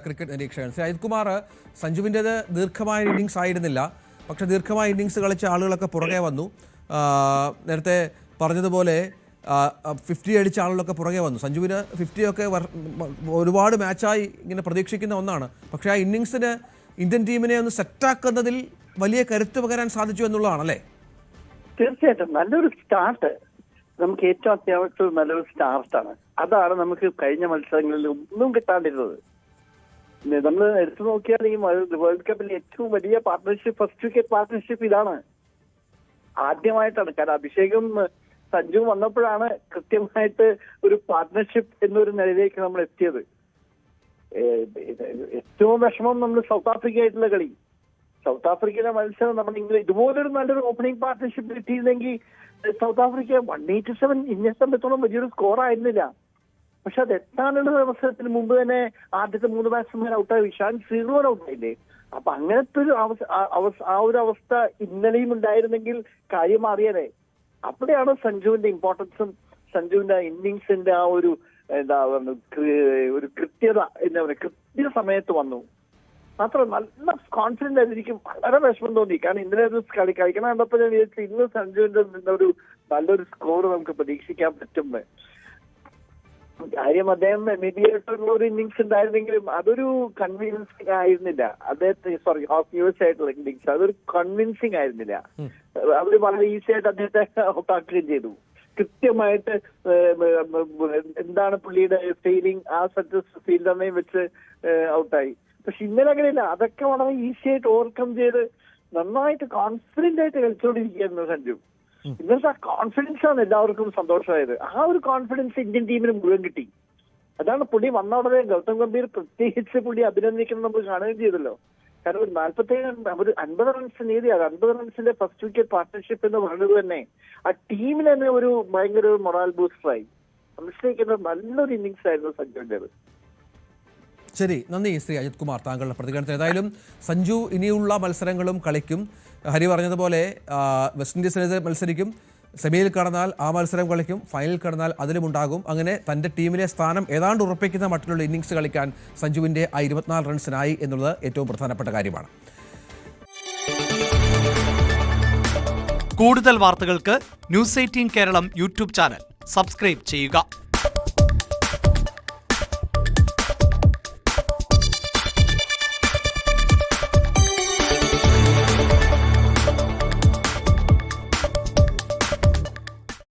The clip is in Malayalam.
ക്രിക്കറ്റ് നിരീക്ഷകൻ അജിത് കുമാർ, സഞ്ജുവിൻ്റേത് ദീർഘമായ ഇന്നിങ്സ് ആയിരുന്നില്ല. പക്ഷേ ദീർഘമായ ഇന്നിങ്സ് കളിച്ച ആളുകളൊക്കെ പുറകെ വന്നു. നേരത്തെ പറഞ്ഞതുപോലെ 50 അടിച്ച ആളുകളൊക്കെ പുറകെ വന്നു. സഞ്ജുവിന് 50 ഒക്കെ ഒരുപാട് മാച്ചായി ഇങ്ങനെ പ്രതീക്ഷിക്കുന്ന ഒന്നാണ്. പക്ഷേ ആ ഇന്നിങ്സിന് ഇന്ത്യൻ ടീമിനെ ഒന്ന് സെറ്റാക്കുന്നതിൽ വലിയ കരുത്ത് പകരാൻ സാധിച്ചു എന്നുള്ളതാണല്ലേ? തീർച്ചയായിട്ടും നല്ലൊരു സ്റ്റാർട്ട്, നമുക്ക് ഏറ്റവും അത്യാവശ്യം നല്ലൊരു സ്റ്റാർട്ടാണ്. അതാണ് നമുക്ക് കഴിഞ്ഞ മത്സരങ്ങളിൽ ഒന്നും കിട്ടാണ്ടിരുന്നത്. നമ്മൾ എടുത്തു നോക്കിയാൽ ഈ വേൾഡ് കപ്പിൽ ഏറ്റവും വലിയ പാർട്ട്ണർഷിപ്പ്, ഫസ്റ്റ് വിക്കറ്റ് പാർട്ട്ണർഷിപ്പ് ഇതാണ്. ആദ്യമായിട്ടാണ്. കാരണം അഭിഷേകും സഞ്ജു വന്നപ്പോഴാണ് കൃത്യമായിട്ട് ഒരു പാർട്ട്ണർഷിപ്പ് എന്നൊരു നിലയിലേക്ക് നമ്മൾ എത്തിയത്. ഏറ്റവും വിഷമം നമ്മൾ സൗത്ത് ആഫ്രിക്ക ആയിട്ടുള്ള കളി. സൗത്ത് ആഫ്രിക്കയിലെ മത്സരം നമ്മൾ ഇതുപോലൊരു നല്ലൊരു ഓപ്പണിംഗ് പാർട്ട്ണർഷിപ്പ് കിട്ടിയിരുന്നെങ്കിൽ സൗത്ത് ആഫ്രിക്ക 187 ഇന്നെ സംബന്ധിച്ചോളം വലിയൊരു സ്കോർ ആയിരുന്നില്ല. പക്ഷെ അത് എത്താനുള്ള അവസരത്തിന് മുമ്പ് തന്നെ ആദ്യത്തെ 3 ബാറ്റ്സ്മാൻ ഔട്ടായി. വിശാൻ 0 ഔട്ടായില്ലേ? അപ്പൊ അങ്ങനത്തെ ഒരു ആ ഒരു അവസ്ഥ ഇന്നലെയും ഉണ്ടായിരുന്നെങ്കിൽ കാര്യം മാറിയതേ. അവിടെയാണ് സഞ്ജുവിന്റെ ഇമ്പോർട്ടൻസും സഞ്ജുവിന്റെ ഇന്നിങ്സിന്റെ ആ ഒരു എന്താ ഒരു കൃത്യത എന്താ പറയുക, കൃത്യ സമയത്ത് വന്നു. മാത്രം നല്ല കോൺഫിഡന്റ് ആയിരിക്കും. വളരെ വിഷമം തോന്നി. കാരണം ഇന്നലെ ഒരു കളിക്കണം കണ്ടപ്പോൾ ഞാൻ വിചാരിച്ചു ഇന്ന് സഞ്ജുവിന്റെ ഒരു നല്ലൊരു സ്കോർ നമുക്ക് പ്രതീക്ഷിക്കാൻ പറ്റും. കാര്യം അദ്ദേഹം ഇമ്മീഡിയറ്റ് ഒരു ഇന്നിങ്സ് ഉണ്ടായിരുന്നെങ്കിലും അതൊരു കൺവിൻസിങ് ആയിരുന്നില്ല. അദ്ദേഹത്തെ ഓഫ് യൂസ് ആയിട്ടുള്ള ഇന്നിങ്സ് അതൊരു കൺവിൻസിങ് ആയിരുന്നില്ല. അവര് വളരെ ഈസി ആയിട്ട് അദ്ദേഹത്തെ ഔട്ടാക്കുകയും ചെയ്തു. കൃത്യമായിട്ട് എന്താണ് പുള്ളിയുടെ ഫീലിംഗ്, ആ സക്സസ് ഫീൽഡറിനെയും വെച്ച് ഔട്ടായി. പക്ഷെ ഇന്നലെ അങ്ങനെയില്ല. അതൊക്കെ വളരെ ഈസി ആയിട്ട് ഓവർകം ചെയ്ത് നന്നായിട്ട് കോൺഫിഡന്റ് ആയിട്ട് കളിച്ചുകൊണ്ടിരിക്കുകയായിരുന്നു സഞ്ജു. ഇന്നത്തെ ആ കോൺഫിഡൻസ് ആണ് എല്ലാവർക്കും സന്തോഷമായത്. ആ ഒരു കോൺഫിഡൻസ് ഇന്ത്യൻ ടീമിന് മുഴുവൻ കിട്ടി. അതാണ് പുള്ളി വന്ന ഉടനെ ഗൗതം ഗംഭീർ പ്രത്യേകിച്ച് പുള്ളി അഭിനന്ദിക്കുന്നത് നമ്മൾ കാണുകയും ചെയ്തല്ലോ. കാരണം ഒരു 50 റൺസ് നേടിയത്, 50 റൺസിന്റെ ഫസ്റ്റ് വിക്കറ്റ് പാർട്ട്ണർഷിപ്പ് എന്ന് പറയുന്നത് തന്നെ ആ ടീമിന് തന്നെ ഒരു ഭയങ്കര മൊറാൽ ബൂസ്റ്ററായി. മനസ്സിലാക്കുന്ന നല്ലൊരു ഇന്നിങ്സ് ആയിരുന്നു സഞ്ജുവിൻ്റെത്. ശരി, നന്ദി ശ്രീ അജിത് കുമാർ താങ്കളുടെ പ്രതികരണത്തിന്. ഏതായാലും സഞ്ജു ഇനിയുള്ള മത്സരങ്ങളും കളിക്കും. ഹരി പറഞ്ഞതുപോലെ വെസ്റ്റ് ഇൻഡീസിനെതിരെ മത്സരിക്കും. സെമിയിൽ കടന്നാൽ ആ മത്സരം കളിക്കും, ഫൈനലിൽ കടന്നാൽ അതിലുമുണ്ടാകും. അങ്ങനെ തൻ്റെ ടീമിലെ സ്ഥാനം ഏതാണ്ട് ഉറപ്പിക്കുന്ന മട്ടിലുള്ള ഇന്നിങ്സ് കളിക്കാൻ സഞ്ജുവിൻ്റെ ആ 24 റൺസിനായി എന്നുള്ളത് ഏറ്റവും പ്രധാനപ്പെട്ട കാര്യമാണ്. കൂടുതൽ വാർത്തകൾക്ക് news 18 Keralam YouTube channel subscribe ചെയ്യുക.